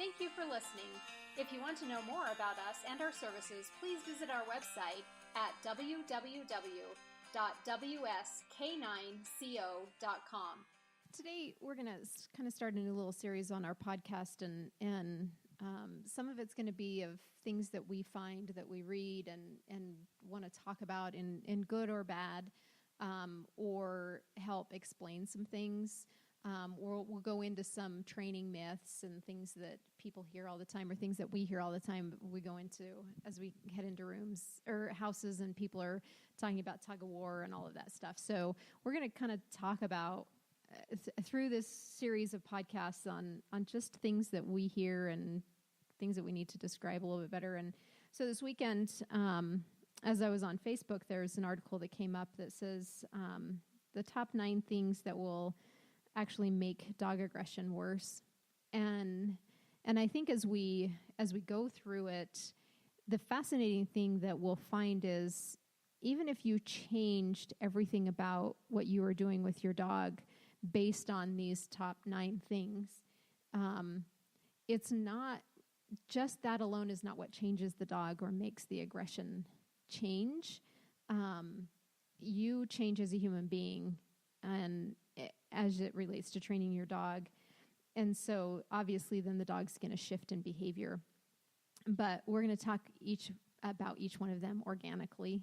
Thank you for listening. If you want to know more about us and our services, please visit our website at www.wsk9co.com. Today, we're going to kind of start a new little series on our podcast, and some of it's going to be of things that we find, that we read and want to talk about in good or bad, or help explain some things. We'll go into some training myths and things that people hear all the time, or things that we hear all the time. We go into as we head into rooms or houses, and people are talking about tug of war and all of that stuff. So we're going to kind of talk about through this series of podcasts on just things that we hear and things that we need to describe a little bit better. And so this weekend, as I was on Facebook, there's an article that came up that says the top 9 things that will actually make dog aggression worse. And I think as we go through it, the fascinating thing that we'll find is even if you changed everything about what you were doing with your dog based on these top 9 things, it's not just that alone is not what changes the dog or makes the aggression change. You change as a human being, and as it relates to training your dog. And so obviously then the dog's going to shift in behavior. But we're going to talk about each one of them organically,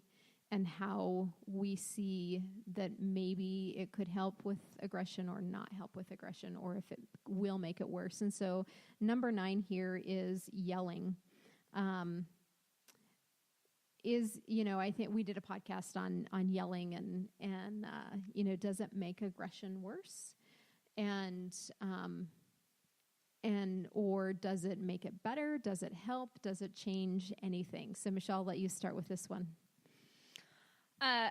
and how we see that maybe it could help with aggression or not help with aggression, or if it will make it worse. And so number 9 here is yelling. I think we did a podcast on yelling and does it make aggression worse? Or does it make it better? Does it help? Does it change anything? So Michelle, I'll let you start with this one. I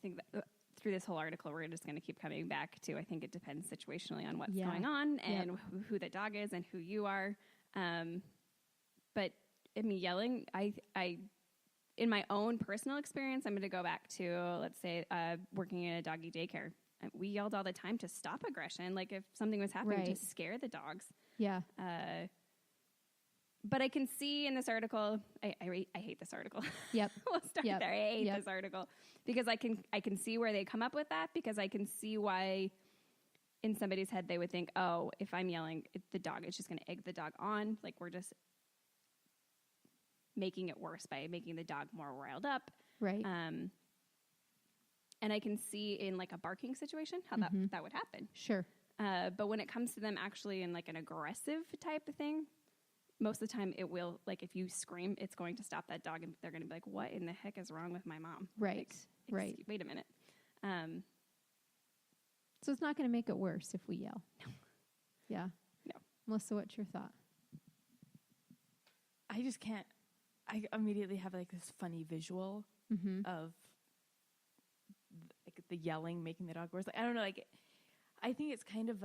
think that through this whole article, we're just going to keep coming back to, I think it depends situationally on what's going on and who the dog is and who you are. But I mean, yelling, I in my own personal experience, I'm going to go back to, let's say, working in a doggy daycare. We yelled all the time to stop aggression. Like if something was happening to scare the dogs. Yeah. But I can see in this article, I hate this article. Yep. We'll start there. I hate this article because I can see where they come up with that, because I can see why in somebody's head they would think, oh, if I'm yelling, the dog is just going to egg the dog on. Like we're just making it worse by making the dog more riled up. Right. And I can see in like a barking situation how that would happen. Sure. But when it comes to them actually in like an aggressive type of thing, most of the time it will, like if you scream, it's going to stop that dog and they're going to be like, what in the heck is wrong with my mom? Right. Like, wait a minute. So it's not going to make it worse if we yell. No. Yeah. No. Melissa, what's your thought? I just can't. I immediately have like this funny visual of like the yelling making the dog worse. Like, I don't know. Like, I think it's kind of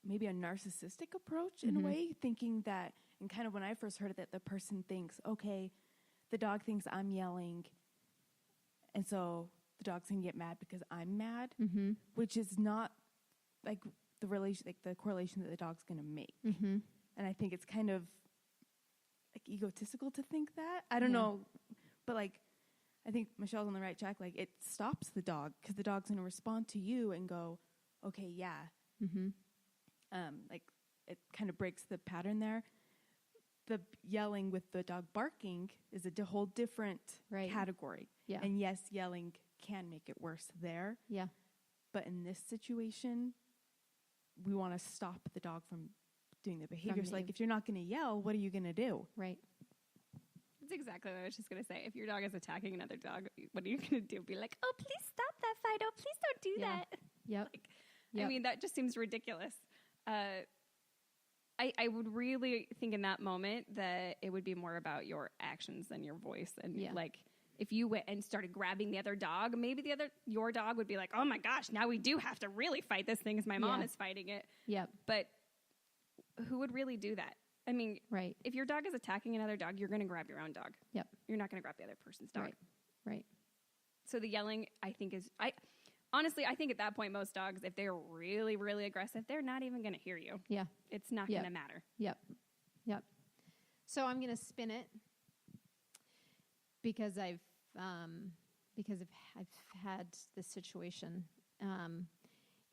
maybe a narcissistic approach in a way, thinking that, and kind of when I first heard it, that the person thinks, okay, the dog thinks I'm yelling, and so the dog's gonna get mad because I'm mad, which is not like the relation, like the correlation that the dog's gonna make. And I think it's kind of like egotistical to think that. I don't know, but like I think Michelle's on the right track. Like it stops the dog because the dog's gonna respond to you and go, okay, yeah. Like it kind of breaks the pattern there. The yelling with the dog barking is a whole different category. Yeah. And yes, yelling can make it worse there. Yeah. But in this situation, we want to stop the dog from doing the behaviors. Like if you're not going to yell, what are you going to do? Right. That's exactly what I was just going to say. If your dog is attacking another dog, what are you going to do? Be like, oh, please stop that fight. Oh, please don't do that. Yep. I mean, that just seems ridiculous. I would really think in that moment that it would be more about your actions than your voice. And like, if you went and started grabbing the other dog, maybe your dog would be like, oh my gosh, now we do have to really fight this thing as my mom is fighting it. Yep. But who would really do that? I mean, if your dog is attacking another dog, you're going to grab your own dog. Yep. You're not going to grab the other person's dog. Right. So the yelling, I think honestly, I think at that point, most dogs, if they're really, really aggressive, they're not even going to hear you. Yeah. It's not going to matter. Yep. So I'm going to spin it because I've had this situation,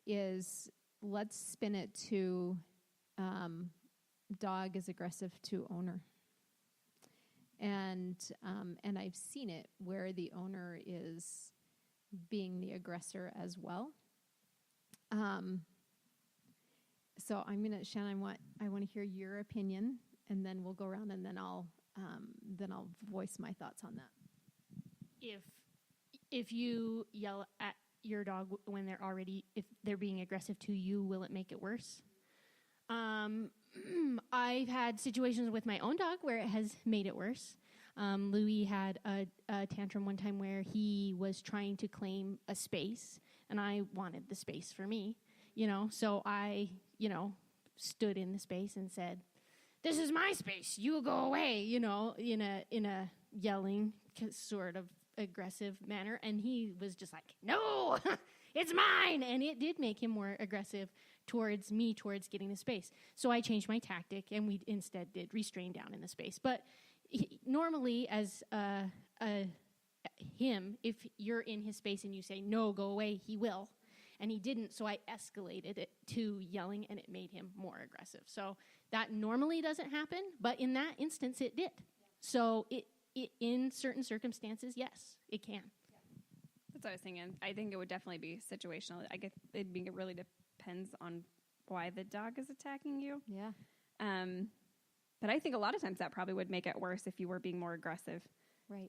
is let's spin it to dog is aggressive to owner. And I've seen it where the owner is being the aggressor as well. So I'm gonna, Shannon, I want to hear your opinion, and then we'll go around, and then I'll voice my thoughts on that. If you yell at your dog when if they're being aggressive to you, will it make it worse? I've had situations with my own dog where it has made it worse. Louis had a tantrum one time where he was trying to claim a space, and I wanted the space for me, so I, stood in the space and said, "This is my space, you go away," in a yelling sort of aggressive manner, and he was just like, "No, it's mine," and it did make him more aggressive towards me, towards getting the space. So I changed my tactic, and we instead did restrain down in the space. But normally, as him, if you're in his space and you say, "No, go away," he will. And he didn't, so I escalated it to yelling, and it made him more aggressive. So that normally doesn't happen, but in that instance, it did. So it in certain circumstances, yes, it can. That's what I was thinking. I think it would definitely be situational. I guess it really depends on why the dog is attacking you. Yeah. But I think a lot of times that probably would make it worse if you were being more aggressive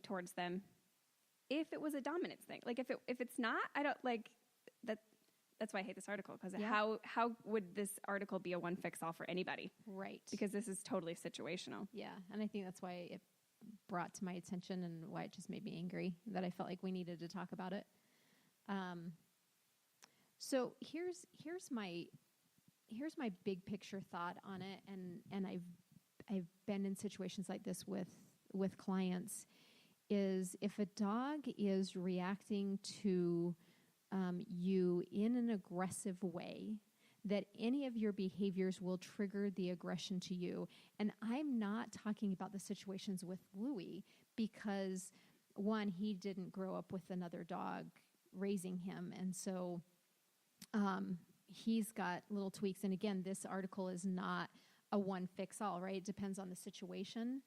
towards them. If it was a dominance thing. Like if it's not, I don't like that. That's why I hate this article, because how would this article be a one fix all for anybody? Right. Because this is totally situational. Yeah, and I think that's why it brought to my attention, and why it just made me angry, that I felt like we needed to talk about it. So here's my big picture thought on it, and I've been in situations like this with clients, is if a dog is reacting to you in an aggressive way, that any of your behaviors will trigger the aggression to you. And I'm not talking about the situations with Louis, because one, he didn't grow up with another dog raising him, and so he's got little tweaks. And again, this article is not a one fix all, right? It depends on the situation.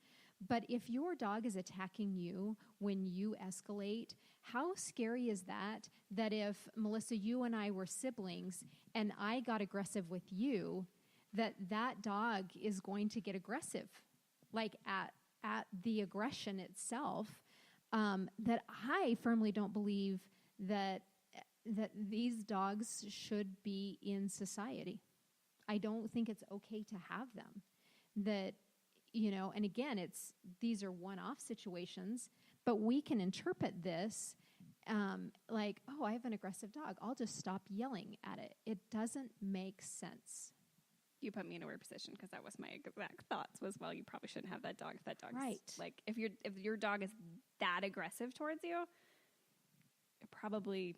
But if your dog is attacking you when you escalate, how scary is that if, Melissa, you and I were siblings and I got aggressive with you, that dog is going to get aggressive, like at the aggression itself, that I firmly don't believe that these dogs should be in society. I don't think it's okay to have them. That, and again, these are one-off situations, but we can interpret this like, oh, I have an aggressive dog, I'll just stop yelling at it. It doesn't make sense. You put me in a weird position, because that was my exact thoughts was, well, you probably shouldn't have that dog if that dog's right. Like if your dog is that aggressive towards you, it probably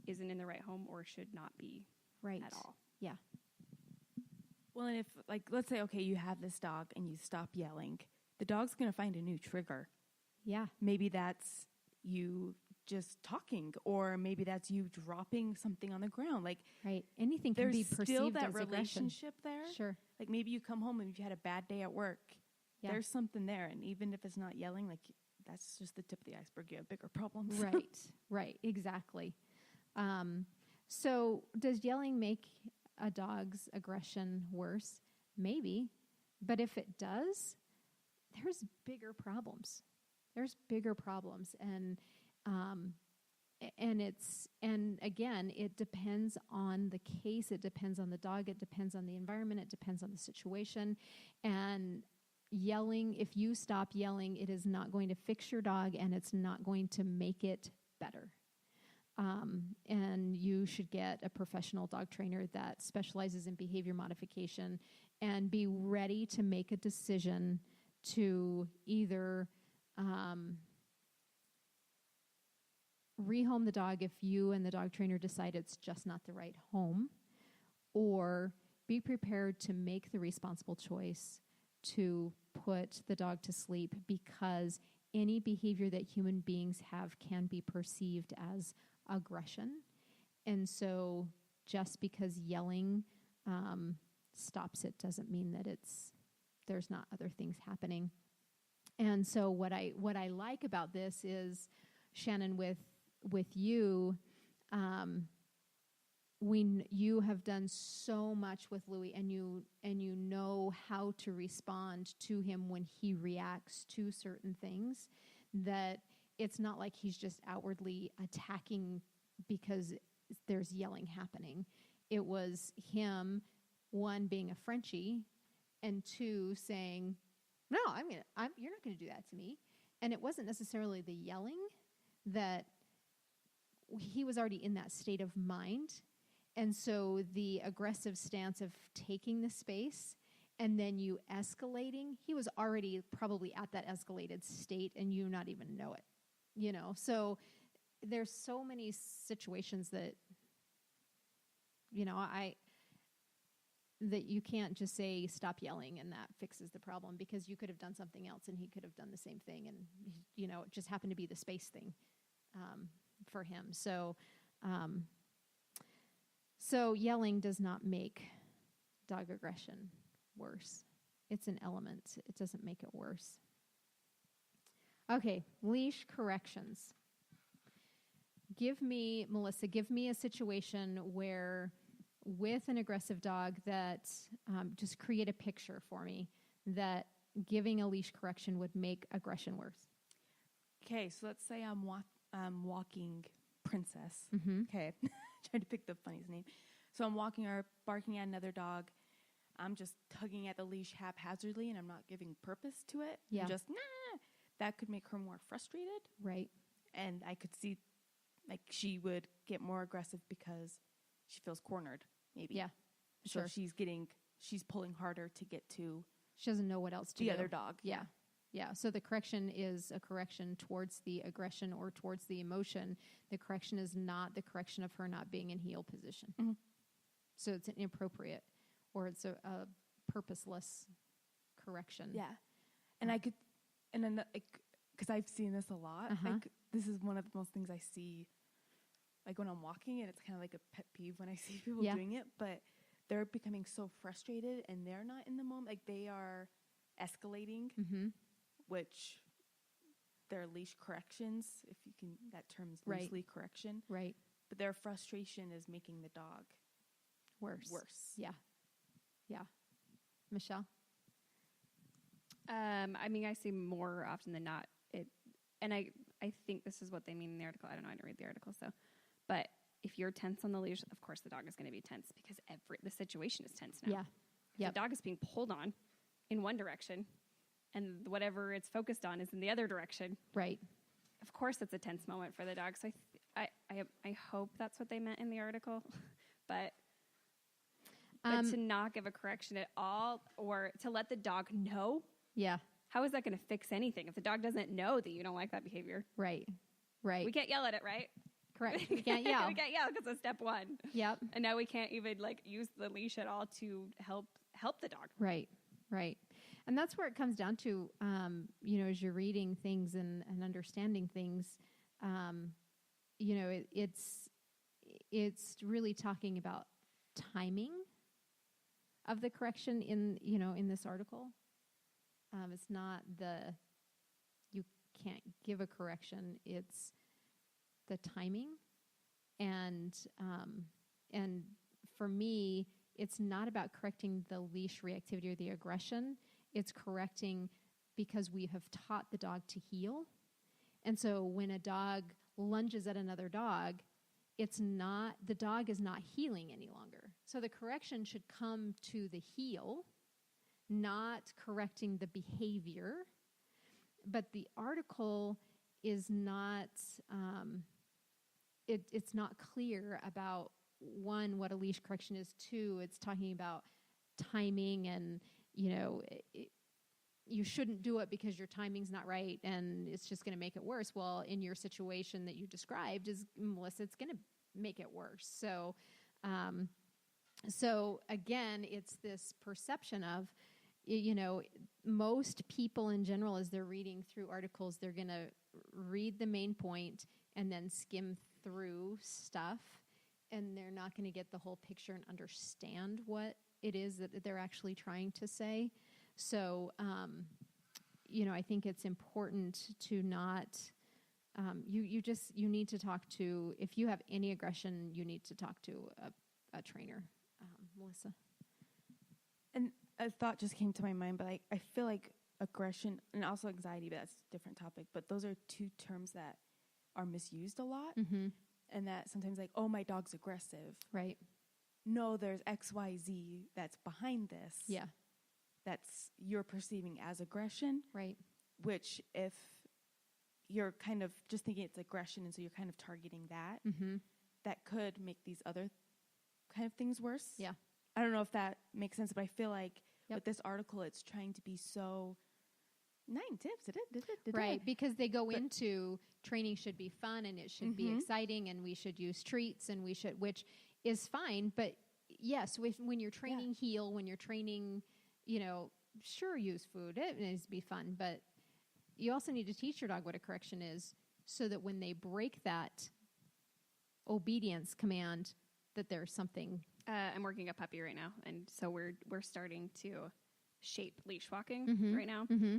isn't in the right home or should not be at all. Yeah. Well, and if, like, let's say, okay, you have this dog and you stop yelling, the dog's going to find a new trigger. Yeah. Maybe that's you just talking, or maybe that's you dropping something on the ground. Like, right. Anything can be perceived still that as relationship aggression. there. Sure. Like maybe you come home and you've had a bad day at work. Yeah. There's something there. And even if it's not yelling, like that's just the tip of the iceberg. You have bigger problems. Right. Right. Exactly. So does yelling make a dog's aggression worse? Maybe. But if it does, there's bigger problems. And again, it depends on the case, it depends on the dog, it depends on the environment, it depends on the situation. And yelling, if you stop yelling, it is not going to fix your dog, and it's not going to make it better. And you should get a professional dog trainer that specializes in behavior modification, and be ready to make a decision to either rehome the dog if you and the dog trainer decide it's just not the right home, or be prepared to make the responsible choice to put the dog to sleep, because any behavior that human beings have can be perceived as aggression. And so just because yelling stops it doesn't mean that there's not other things happening. And so what I like about this is, Shannon, with you, you have done so much with Louis, and you know how to respond to him when he reacts to certain things, that it's not like he's just outwardly attacking because there's yelling happening. It was him, one, being a Frenchie, and two, saying, no, you're not going to do that to me. And it wasn't necessarily the yelling, that he was already in that state of mind. And so the aggressive stance of taking the space and then you escalating, he was already probably at that escalated state and you not even know it, So there's so many situations that, that you can't just say, stop yelling, and that fixes the problem, because you could have done something else and he could have done the same thing. And, it just happened to be the space thing for him. So yelling does not make dog aggression worse. It's an element. It doesn't make it worse. Okay, leash corrections. Melissa, give me a situation where, with an aggressive dog, that just create a picture for me that giving a leash correction would make aggression worse. Okay, so let's say I'm walking Princess. Mm-hmm. Okay, trying to pick the funniest name. So I'm walking or barking at another dog. I'm just tugging at the leash haphazardly, and I'm not giving purpose to it. Yeah. I'm just, nah. That could make her more frustrated. Right. And I could see, she would get more aggressive because she feels cornered, maybe. Yeah, so sure. She's pulling harder to get to She doesn't know what else to do. The other dog. Yeah. Yeah. So the correction is a correction towards the aggression or towards the emotion. The correction is not the correction of her not being in heel position. Mm-hmm. So it's an inappropriate, or it's a purposeless correction. Yeah. And because I've seen this a lot. Uh-huh. This is one of the most things I see, when I'm walking, and it's kind of like a pet peeve when I see people doing it, but they're becoming so frustrated and they're not in the moment. They are escalating, Mm-hmm. which they're leash corrections, if you can, that term's Right. loosely correction. Right. But their frustration is making the dog Worse. Yeah. Yeah. Michelle? I see more often than not and I think this is what they mean in the article. I don't know. I didn't read the article, but if you're tense on the leash, of course the dog is going to be tense, because the situation is tense now. Yeah. Yep. The dog is being pulled on in one direction, and whatever it's focused on is in the other direction. Right. Of course, it's a tense moment for the dog. So I hope that's what they meant in the article, but to not give a correction at all, or to let the dog know. Yeah. How is that going to fix anything if the dog doesn't know that you don't like that behavior? Right. Right. We can't yell at it, right? Correct. We can't yell. We can't yell because it's step one. Yep. And now we can't even use the leash at all to help the dog. Right. Right. And that's where it comes down to, as you're reading things and understanding things, it's really talking about timing of the correction in this article. It's not you can't give a correction. It's the timing. And for me, it's not about correcting the leash reactivity or the aggression. It's correcting because we have taught the dog to heel. And so when a dog lunges at another dog, the dog is not heeling any longer. So the correction should come to the heel, not correcting the behavior. But the article is not, it's not clear about, one, what a leash correction is. Two, it's talking about timing and, you shouldn't do it because your timing's not right and it's just going to make it worse. Well, in your situation that you described, Melissa, it's going to make it worse. So, so again, it's this perception of, most people in general, as they're reading through articles, they're going to read the main point and then skim through stuff, and they're not going to get the whole picture and understand what it is that they're actually trying to say. So, I think it's important to not, you need to talk to, if you have any aggression, you need to talk to a trainer. Melissa? And a thought just came to my mind, but I feel like aggression and also anxiety, but that's a different topic. But those are two terms that are misused a lot. Mm-hmm. And that sometimes like, oh, my dog's aggressive. Right. No, there's X, Y, Z that's behind this. Yeah. That's you're perceiving as aggression. Right. Which if you're kind of just thinking it's aggression and so you're kind of targeting that, mm-hmm. that could make these other kind of things worse. Yeah. I don't know if that makes sense, but I feel like Yep. with this article, it's trying to be so 9 tips. Right, because they go into training should be fun and it should be Mm-hmm. exciting and we should use treats and we should, which is fine. But yes, when you're training heel, when you're training, sure, use food. It needs to be fun. But you also need to teach your dog what a correction is so that when they break that obedience command, that there's something. I'm working a puppy right now, and so we're starting to shape leash walking Mm-hmm. right now. Mm-hmm.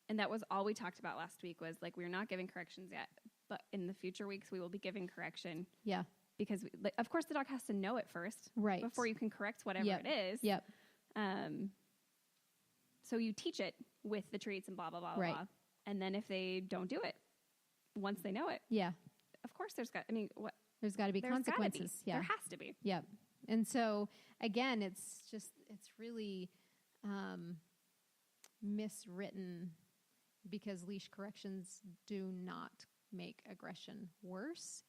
And that was all we talked about last week was like we're not giving corrections yet, but in the future weeks we will be giving correction. Yeah. Because of course the dog has to know it first, Right. before you can correct whatever Yep. it is. Yep. So you teach it with the treats and blah blah blah Right. blah, and then if they don't do it, once they know it, Yeah. of course there's got There's got to be there's gotta consequences. be. Yeah. There has to be. Yep. And so again, it's really miswritten because leash corrections do not make aggression worse.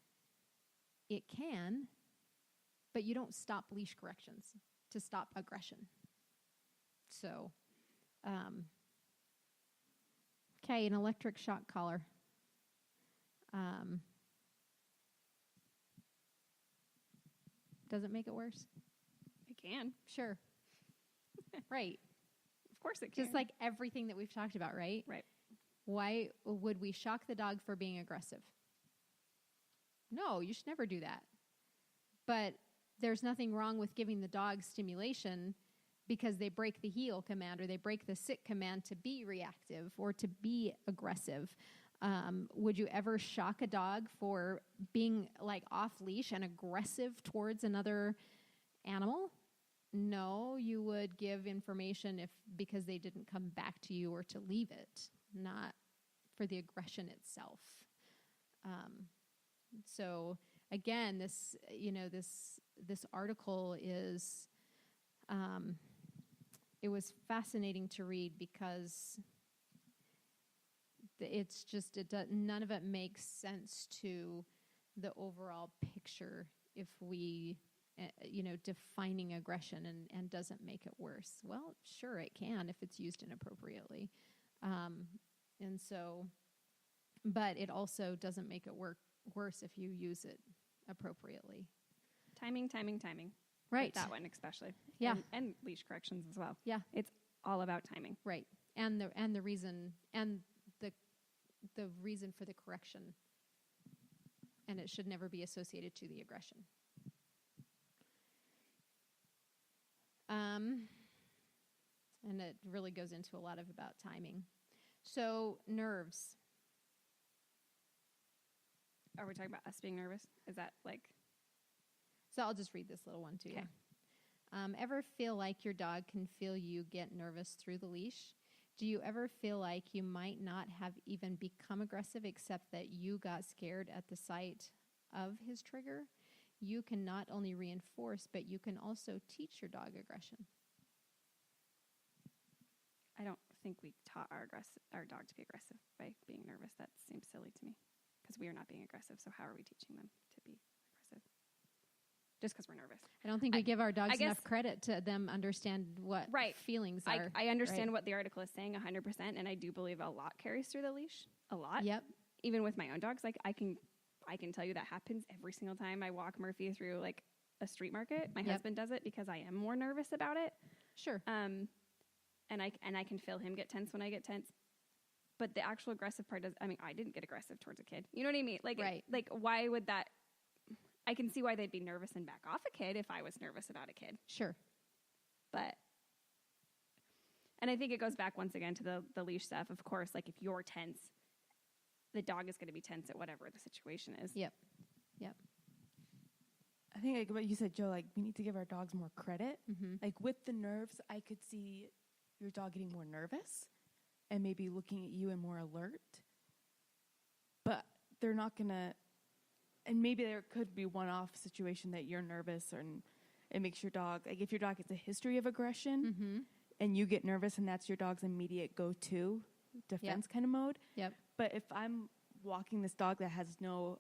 It can, but you don't stop leash corrections to stop aggression. So, okay, an electric shock collar. Does it make it worse? It can. Sure. Right. Of course it can. Just like everything that we've talked about, right? Right. Why would we shock the dog for being aggressive? No, you should never do that. But there's nothing wrong with giving the dog stimulation because they break the heel command or they break the sit command to be reactive or to be aggressive. Would you ever shock a dog for being like off leash and aggressive towards another animal? No, you would give information because they didn't come back to you or to leave it, not for the aggression itself. So again, this article is, it was fascinating to read because it's just, none of it makes sense to the overall picture if we, defining aggression and doesn't make it worse. Well, sure it can if it's used inappropriately. And so, but it also doesn't make it worse if you use it appropriately. Timing. Right. With that one especially. Yeah. And leash corrections as well. Yeah. It's all about timing. Right. And the reason and the reason for the correction. And it should never be associated to the aggression. And it really goes into a lot about timing. So nerves. Are we talking about us being nervous? Is that like... So I'll just read this little one to you. Ever feel like your dog can feel you get nervous through the leash? Do you ever feel like you might not have even become aggressive except that you got scared at the sight of his trigger? You can not only reinforce, but you can also teach your dog aggression. I don't think we taught our dog to be aggressive by being nervous. That seems silly to me because we are not being aggressive. So how are we teaching them to be aggressive? just because we're nervous. I don't think we give our dogs enough credit to them understand what feelings are. I understand what the article is saying 100%, and I do believe a lot carries through the leash. A lot. Yep. Even with my own dogs, like I can tell you that happens every single time I walk Murphy through like a street market. My husband does it because I am more nervous about it. Sure. And I can feel him get tense when I get tense. But the actual aggressive part I didn't get aggressive towards a kid. You know what I mean? Like, like why would that? I can see why they'd be nervous and back off a kid if I was nervous about a kid. Sure. And I think it goes back once again to the leash stuff. Of course, like if you're tense, the dog is going to be tense at whatever the situation is. Yep. I think like what you said, Joe, like we need to give our dogs more credit. Mm-hmm. Like with the nerves, I could see your dog getting more nervous and maybe looking at you and more alert. But they're not going to, and maybe there could be one-off situation that you're nervous and it makes your dog, like if your dog has a history of aggression and you get nervous and that's your dog's immediate go-to defense kind of mode. Yep. But if I'm walking this dog that has no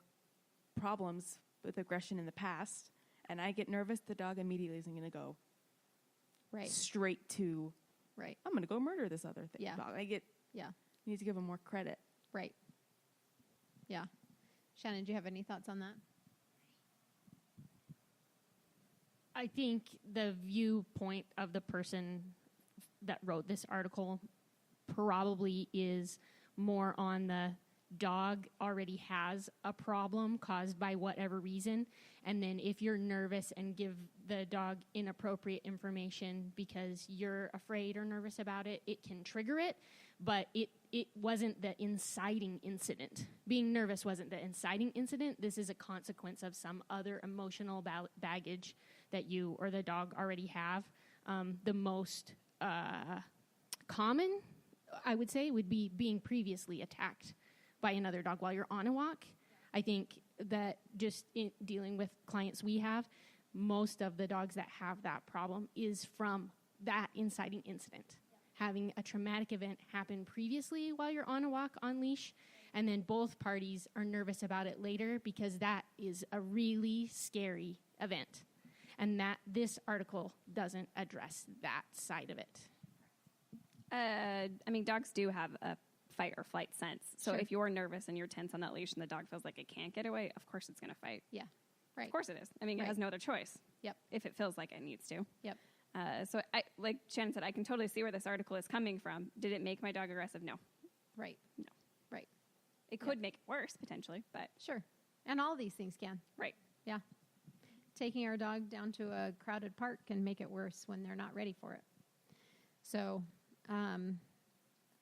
problems with aggression in the past and I get nervous, the dog immediately isn't going to go straight to, I'm going to go murder this other thing. Yeah. Dog. You need to give them more credit. Right. Yeah. Shannon, do you have any thoughts on that? I think the viewpoint of the person that wrote this article probably is more on the dog already has a problem caused by whatever reason, and then if you're nervous and give the dog inappropriate information because you're afraid or nervous about it, it can trigger it, but it wasn't the inciting incident. Being nervous wasn't the inciting incident. This is a consequence of some other emotional baggage that you or the dog already have. The most common, I would say, would be being previously attacked by another dog while you're on a walk. I think that just in dealing with clients we have, most of the dogs that have that problem is from that inciting incident. Having a traumatic event happen previously while you're on a walk on leash, and then both parties are nervous about it later because that is a really scary event. And that this article doesn't address that side of it. Dogs do have a fight or flight sense. So if you're nervous and you're tense on that leash and the dog feels like it can't get away, of course it's going to fight. Yeah. Right. Of course it is. It has no other choice. Yep. If it feels like it needs to. Yep. So like Shannon said, I can totally see where this article is coming from. Did it make my dog aggressive? No. Right. No. Right. It could make it worse potentially, but. Sure. And all these things can. Right. Yeah. Taking our dog down to a crowded park can make it worse when they're not ready for it. So,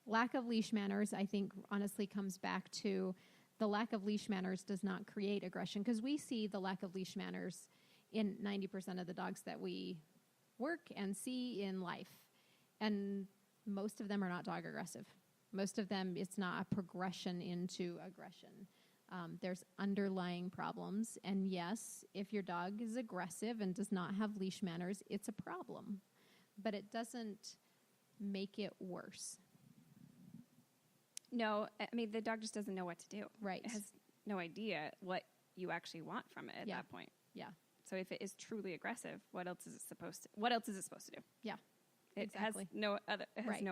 lack of leash manners, I think, honestly comes back to the lack of leash manners does not create aggression, because we see the lack of leash manners in 90% of the dogs that we work and see in life. And most of them are not dog aggressive. Most of them, it's not a progression into aggression. There's underlying problems. And yes, if your dog is aggressive and does not have leash manners, it's a problem. But it doesn't make it worse. No, the dog just doesn't know what to do. Right. It has no idea what you actually want from it at that point. Yeah. So if it is truly aggressive, what else is it supposed to do? Yeah. It has no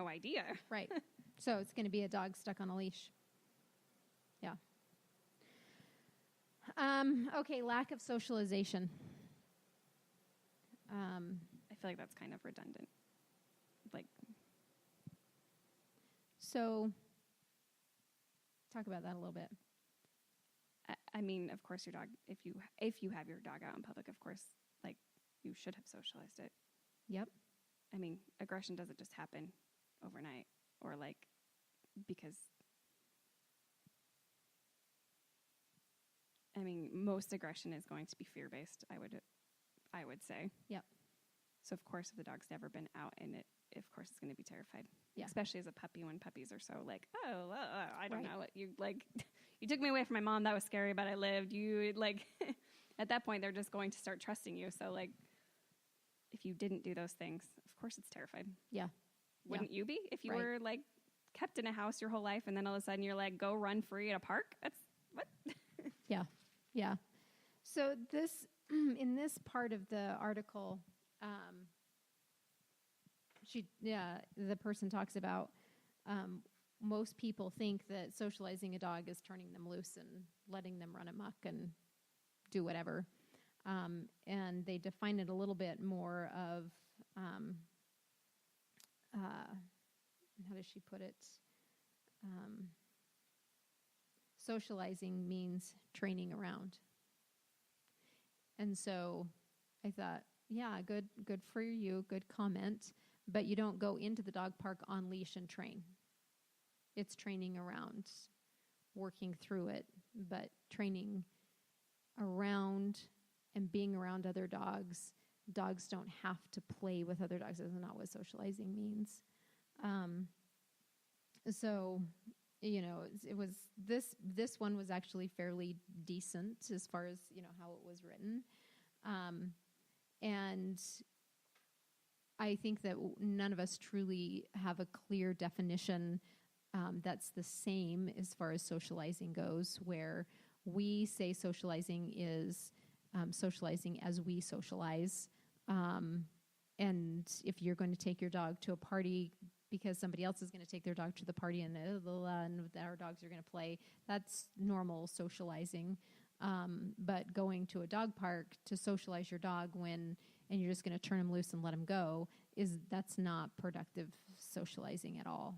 idea. Right. So it's going to be a dog stuck on a leash. Yeah. Okay, lack of socialization. I feel like that's kind of redundant. So talk about that a little bit. Of course, your dog, if you have your dog out in public, of course, you should have socialized it. Yep. Aggression doesn't just happen overnight or because most aggression is going to be fear-based, I would say. Yep. So of course, if the dog's never been out in it, of course it's going to be terrified. Yeah. Especially as a puppy, when puppies are so I don't know what you you took me away from my mom. That was scary, but I lived. You at that point, they're just going to start trusting you. So if you didn't do those things, of course it's terrified. Yeah. Wouldn't you be if you were kept in a house your whole life and then all of a sudden you're go run free at a park? That's what? Yeah. Yeah. So this in this part of the article, the person talks about most people think that socializing a dog is turning them loose and letting them run amok and do whatever. And they define it a little bit more of, how does she put it? Socializing means training around. And so I thought, yeah, good for you, good comment. But you don't go into the dog park on leash and train. It's training around, working through it, but training around and being around other dogs. Dogs don't have to play with other dogs. That's not what socializing means. So, it was this one was actually fairly decent as far as, how it was written. And I think that none of us truly have a clear definition that's the same as far as socializing goes, where we say socializing is socializing as we socialize. And if you're going to take your dog to a party because somebody else is going to take their dog to the party and our dogs are going to play, that's normal socializing. But going to a dog park to socialize your dog and you're just going to turn him loose and let him go, that's not productive socializing at all.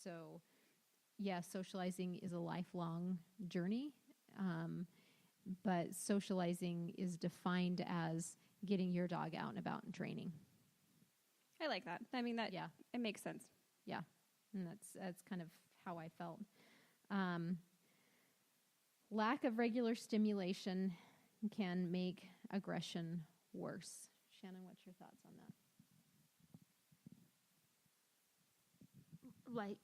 So, yeah, socializing is a lifelong journey, but socializing is defined as getting your dog out and about and training. I like that. I mean, it makes sense. Yeah, and that's kind of how I felt. Lack of regular stimulation can make aggression worse. Shannon, what's your thoughts on that? Like,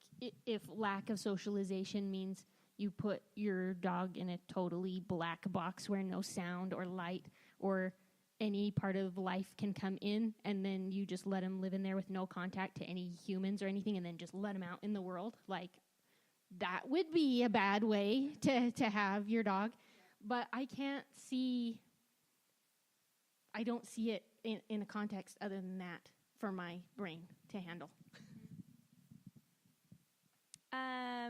if lack of socialization means you put your dog in a totally black box where no sound or light or any part of life can come in, and then you just let him live in there with no contact to any humans or anything, and then just let him out in the world, like, that would be a bad way to have your dog. But I don't see it in a context other than that for my brain to handle. I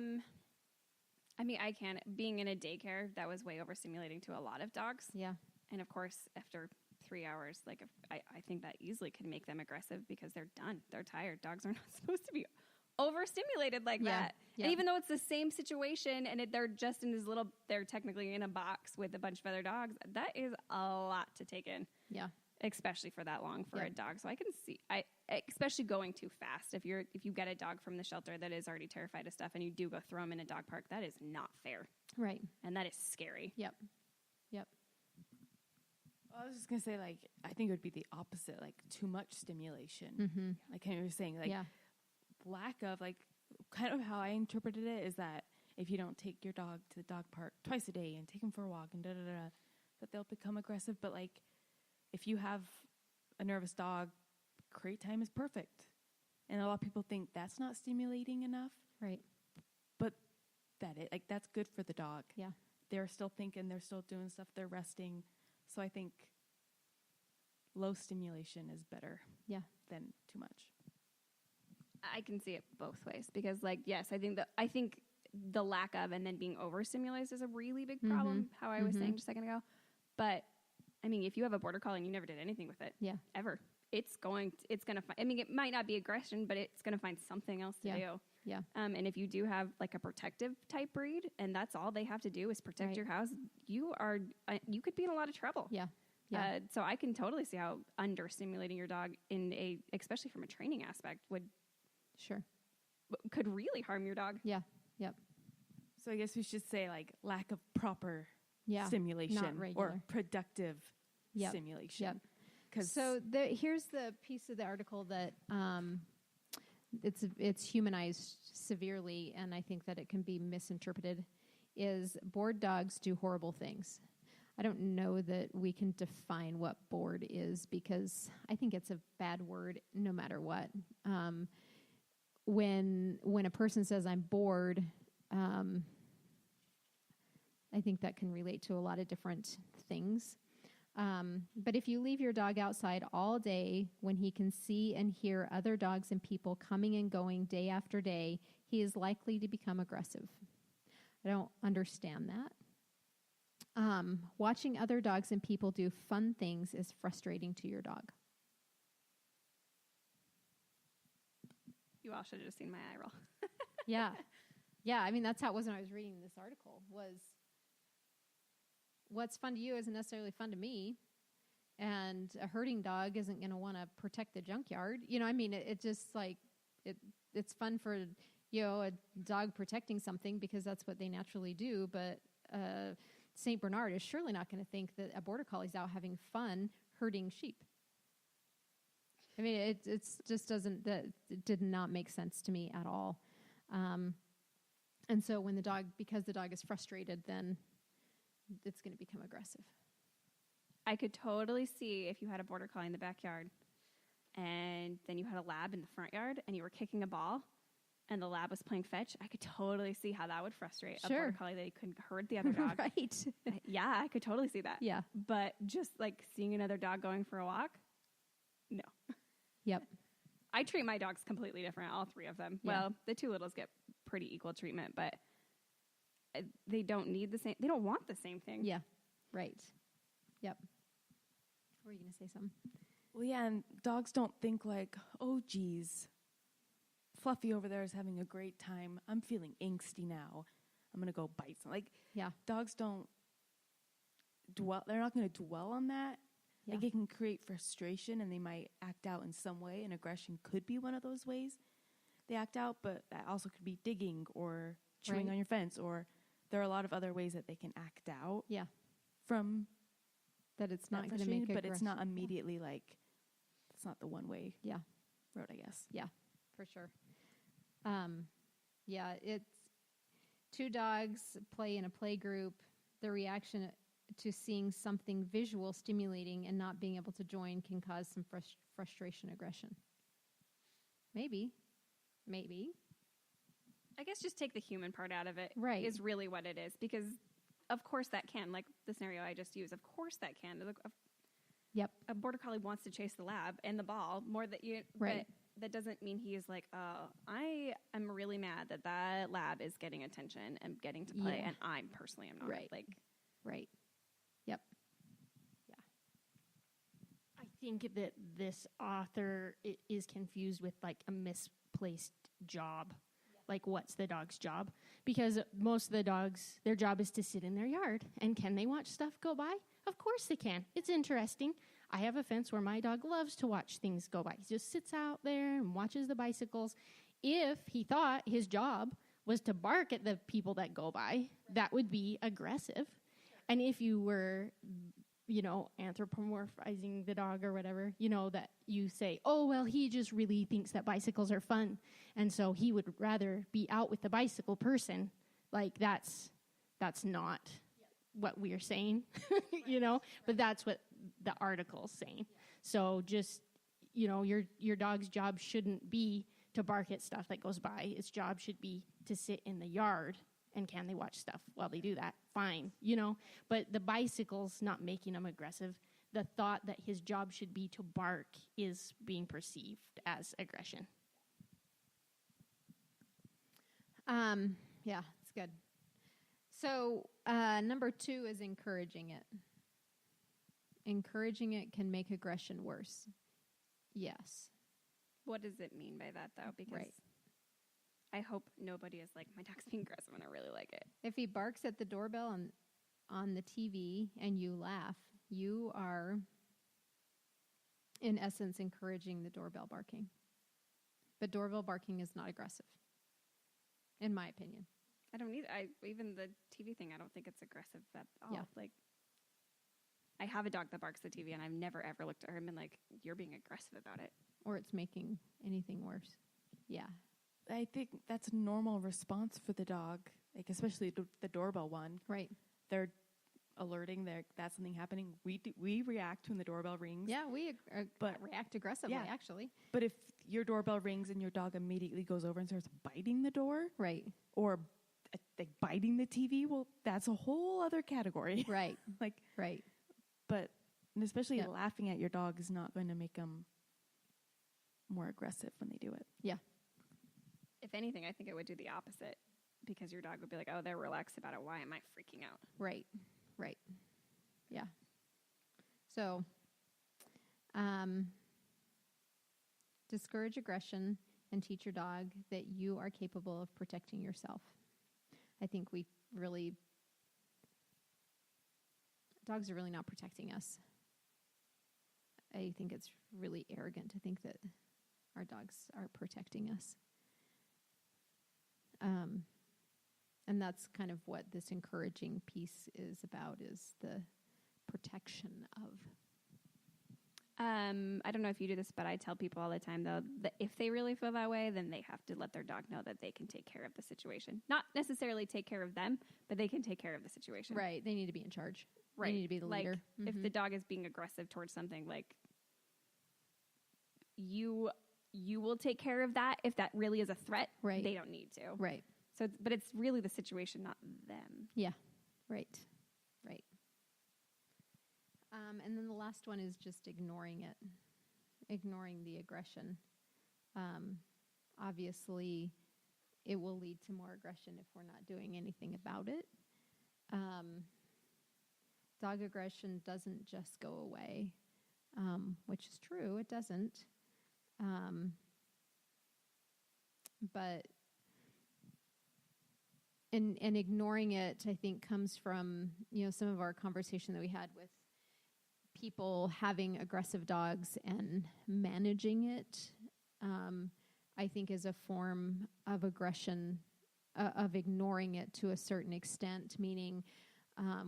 mean, I can. Being in a daycare, that was way overstimulating to a lot of dogs. Yeah. And of course, after 3 hours, I think that easily could make them aggressive because they're done. They're tired. Dogs are not supposed to be overstimulated like that. Yeah. And even though it's the same situation and they're just in they're technically in a box with a bunch of other dogs, that is a lot to take in. Yeah. Especially for that long for a dog. So I can see, especially going too fast. If you get a dog from the shelter that is already terrified of stuff and you do go throw them in a dog park, that is not fair. Right. And that is scary. Yep. Well, I was just going to say, I think it would be the opposite, too much stimulation. Mm-hmm. Like kind of you were saying, lack of, kind of how I interpreted it is that if you don't take your dog to the dog park twice a day and take him for a walk and that they'll become aggressive. But, if you have a nervous dog, crate time is perfect. And a lot of people think that's not stimulating enough. Right. But that's good for the dog. Yeah. They're still thinking, they're still doing stuff, they're resting. So I think low stimulation is better than too much. I can see it both ways because, yes, I think the lack of and then being overstimulated is a really big problem, how I was saying just a second ago. But, I mean, if you have a border collie and you never did anything with it, ever, it's going to find, I mean, it might not be aggression, but it's going to find something else to do. Yeah. And if you do have a protective type breed and that's all they have to do is protect your house, you could be in a lot of trouble. Yeah. So I can totally see how understimulating your dog especially from a training aspect could really harm your dog. Yeah. Yep. So I guess we should say lack of proper stimulation or productive stimulation. Yep. So here's the piece of the article that it's humanized severely, and I think that it can be misinterpreted, is bored dogs do horrible things. I don't know that we can define what bored is because I think it's a bad word no matter what. When a person says I'm bored, I think that can relate to a lot of different things. But if you leave your dog outside all day when he can see and hear other dogs and people coming and going day after day, he is likely to become aggressive. I don't understand that. Watching other dogs and people do fun things is frustrating to your dog. You all should have just seen my eye roll. Yeah. Yeah, I mean, that's how it was when I was reading this article, was what's fun to you isn't necessarily fun to me, and a herding dog isn't going to want to protect the junkyard. You know, I mean, it just like, it's fun for, you know, a dog protecting something because that's what they naturally do, but St. Bernard is surely not going to think that a border collie's out having fun herding sheep. I mean, it just doesn't, it did not make sense to me at all. And so when because the dog is frustrated, then it's going to become aggressive. I could totally see if you had a border collie in the backyard and then you had a lab in the front yard and you were kicking a ball and the lab was playing fetch. I could totally see how that would frustrate a border collie that he couldn't herd the other dog. Right. Yeah, I could totally see that. Yeah. But just like seeing another dog going for a walk, no. Yep. I treat my dogs completely different, all three of them. Yeah. Well, the two littles get pretty equal treatment, but they don't need the same, they don't want the same thing. Yeah. Right. Yep. Were you going to say something? Well, yeah, and dogs don't think like, oh, geez, Fluffy over there is having a great time. I'm feeling angsty now. I'm going to go bite some. Like, yeah. Dogs don't dwell, they're not going to dwell on that. Yeah. Like, it can create frustration and they might act out in some way, and aggression could be one of those ways they act out, but that also could be digging or chewing on your fence, or there are a lot of other ways that they can act out. Yeah. From that it's not going to make it, but it's not immediately like, it's not the one way road, I guess. Yeah, for sure. Yeah, it's two dogs play in a play group. The reaction to seeing something visual stimulating and not being able to join can cause some frustration, aggression. Maybe. I guess just take the human part out of it. Right. Is really what it is, because of course that can, like the scenario I just used, of course that can. Yep. A border collie wants to chase the lab and the ball more than you. Right. But that doesn't mean he is like, I am really mad that lab is getting attention and getting to play, and I personally am not. Right. Right. Yep. Yeah. I think that this author is confused with like a misplaced job. Like, what's the dog's job? Because most of the dogs, their job is to sit in their yard. And can they watch stuff go by? Of course they can. It's interesting. I have a fence where my dog loves to watch things go by. He just sits out there and watches the bicycles. If he thought his job was to bark at the people that go by, that would be aggressive. And if you were, anthropomorphizing the dog or whatever, that you say, oh, well, he just really thinks that bicycles are fun, and so he would rather be out with the bicycle person. Like, that's not what we're saying, but that's what the article's saying. So just, your dog's job shouldn't be to bark at stuff that goes by. Its job should be to sit in the yard. And can they watch stuff while they do that? Fine, But the bicycle's not making him aggressive. The thought that his job should be to bark is being perceived as aggression. Yeah, it's good. So number 2 is encouraging it. Encouraging it can make aggression worse. Yes. What does it mean by that, though? Because I hope nobody is like, my dog's being aggressive and I really like it. If he barks at the doorbell on the TV and you laugh, you are, in essence, encouraging the doorbell barking. But doorbell barking is not aggressive, in my opinion. I don't need, even the TV thing, I don't think it's aggressive at all. Yeah. Like, I have a dog that barks at the TV and I've never ever looked at her and been like, you're being aggressive about it. Or it's making anything worse. Yeah. I think that's a normal response for the dog, like especially the doorbell one. Right. They're alerting that's something happening. We react when the doorbell rings. Yeah, we react aggressively, actually. But if your doorbell rings and your dog immediately goes over and starts biting the door, right, or like biting the TV, well, that's a whole other category. Right. Like, right. But especially laughing at your dog is not going to make them more aggressive when they do it. Yeah. If anything, I think it would do the opposite, because your dog would be like, oh, they're relaxed about it. Why am I freaking out? Right. Right. Yeah. So, discourage aggression and teach your dog that you are capable of protecting yourself. I think dogs are really not protecting us. I think it's really arrogant to think that our dogs are protecting us. And that's kind of what this encouraging piece is about, is the protection of. I don't know if you do this, but I tell people all the time, though, that if they really feel that way, then they have to let their dog know that they can take care of the situation. Not necessarily take care of them, but they can take care of the situation. Right. They need to be in charge. Right. They need to be the leader. Mm-hmm. If the dog is being aggressive towards something, like, you will take care of that. If that really is a threat, right. They don't need to. Right. So, but it's really the situation, not them. Yeah. Right. Right. And then the last one is just ignoring it, ignoring the aggression. Obviously, it will lead to more aggression if we're not doing anything about it. Dog aggression doesn't just go away, which is true. It doesn't. But and ignoring it, I think, comes from, some of our conversation that we had with people having aggressive dogs and managing it, I think is a form of aggression, of ignoring it to a certain extent, meaning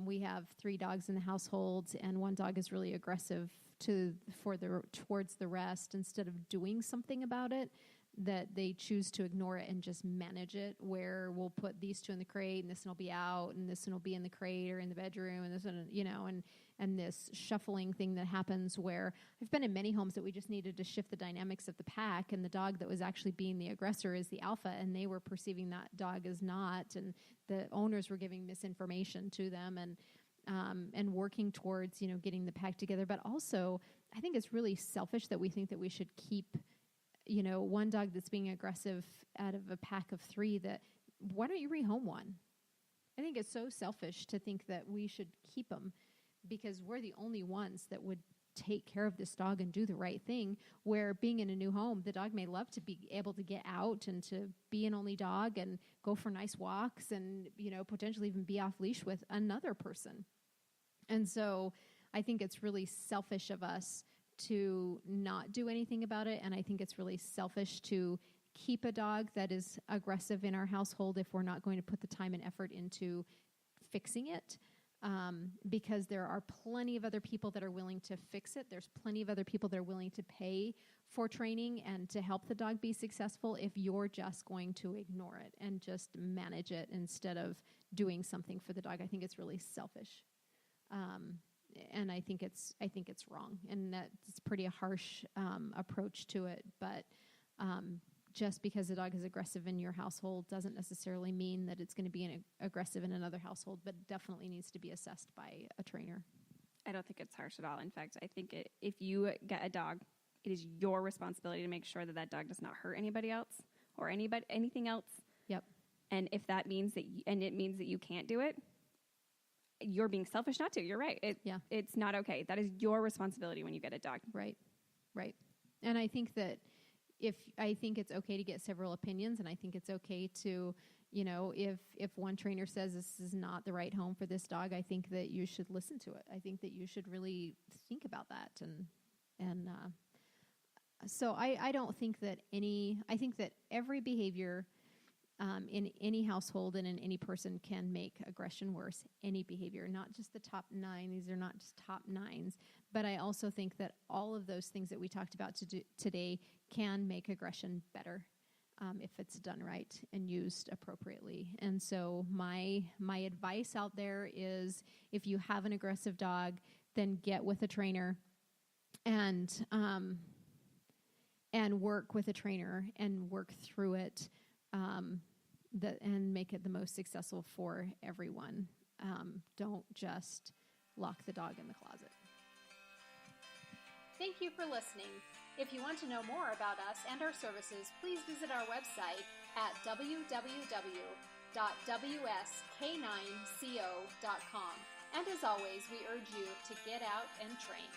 we have 3 dogs in the household and one dog is really aggressive towards the rest. Instead of doing something about it, that they choose to ignore it and just manage it, where we'll put these 2 in the crate and this one will be out and this one will be in the crate or in the bedroom, and this one, and this shuffling thing that happens, where I've been in many homes that we just needed to shift the dynamics of the pack, and the dog that was actually being the aggressor is the alpha, and they were perceiving that dog as not, and the owners were giving misinformation to them, and working towards, getting the pack together. But also, I think it's really selfish that we think that we should keep, one dog that's being aggressive out of a pack of 3, that why don't you rehome one? I think it's so selfish to think that we should keep them because we're the only ones that would take care of this dog and do the right thing, where being in a new home, the dog may love to be able to get out and to be an only dog and go for nice walks and, potentially even be off leash with another person. And so I think it's really selfish of us to not do anything about it. And I think it's really selfish to keep a dog that is aggressive in our household if we're not going to put the time and effort into fixing it. Because there are plenty of other people that are willing to fix it. There's plenty of other people that are willing to pay for training and to help the dog be successful if you're just going to ignore it and just manage it instead of doing something for the dog. I think it's really selfish. And I think it's wrong, and that's pretty harsh approach to it. But just because the dog is aggressive in your household doesn't necessarily mean that it's going to be aggressive in another household, but definitely needs to be assessed by a trainer. I don't think it's harsh at all. In fact, I think if you get a dog, it is your responsibility to make sure that dog does not hurt anybody else or anything else. Yep. And if that means it means that you can't do it, you're being selfish not to. You're right. It's not okay. That is your responsibility when you get a dog. Right. Right. And I think that I think it's okay to get several opinions, and I think it's okay to, if one trainer says this is not the right home for this dog, I think that you should listen to it. I think that you should really think about that. So I don't think that I think that every behavior in any household and in any person can make aggression worse. Any behavior, not just the top 9. These are not just top 9s. But I also think that all of those things that we talked about today can make aggression better if it's done right and used appropriately. And so my advice out there is, if you have an aggressive dog, then get with a trainer and work with a trainer and work through it. and make it the most successful for everyone. Don't just lock the dog in the closet. Thank you for listening. If you want to know more about us and our services, please visit our website at www.wsk9co.com. And as always, we urge you to get out and train.